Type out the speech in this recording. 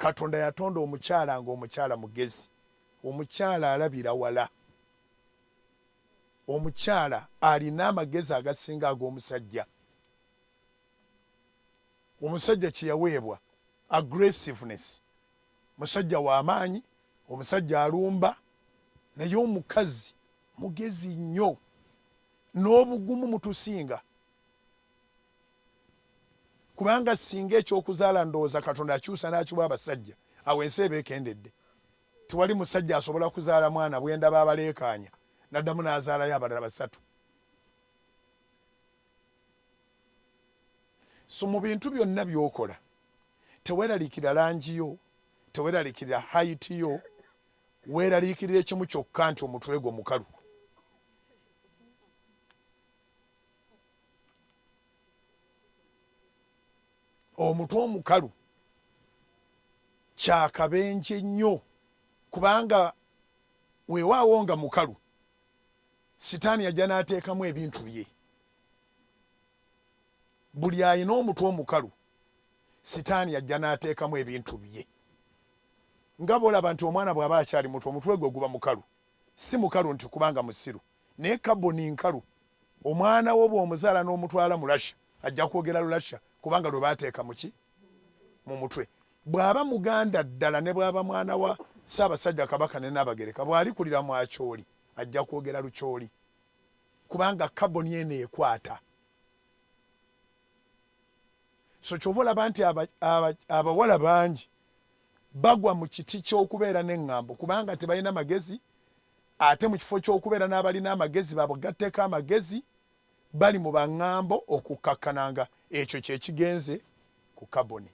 Katonda yatonda omukyala ng'omukyala mugezi, omukyala alabira wala, omukyala alina amagezi agasinga ag'omusajja. Omusajja kye yaweebwa aggressiveness, musajja w'amaanyi, omusajja alumba, naye omukazi mugezi nnyo n'obugumu mutusinga. Kubanga singa ekyokuzaala ndowooza Katonda akyusa n'akiwa abasajja, awo ensi eba ekendedde. Tewali musajja asobola kuzaala mwana bwe ndaba abaleekaanya n'addamu n'azaalayo abalala basatu. So mu bintu byonna by'okola teweeraliikirira langi yo, teweeraliikirira hayiti yo, weeraliikirira ekimu kyokka nti omutwe gwo mukalu. Omutwe omukalu kyakabenje nnyo, kubanga weewaawo nga mukalu sitaani yajja n'ateekamu ebintu bye. Buli ayina omutwe omukalu sitaani yajja n'ateekamu ebintu bye. Nga bw'olaba nti omwana bw'aba akyali muto omutwe gwe guba mukalu, si mukalu nti kubanga musiru, naye kaboni nkalu. Omwana wo bw'omuzaala n'omutwala mu Russia ajja kwogera Lulasha kubanga lwe baateeka muki mu mutwe. Bw'aba muganda ddala ne bw'aba mwana wa Ssaabasajja Kabaka ne Nnabagereka, bw'alikulira mu Akyoli ajja kwogera Lukyoli kubanga kaboni eno ekwata. So kyova olaba nti abawala bangi bagwa mu kiti ky'okubeera n'eŋŋambo kubanga tebalina magezi, ate mu kifo ky'okubeera n'abalina amagezi babagatteko amagezi, bali mu baŋŋambo okukkakkananga ekyo kye kigenze ku kaboni.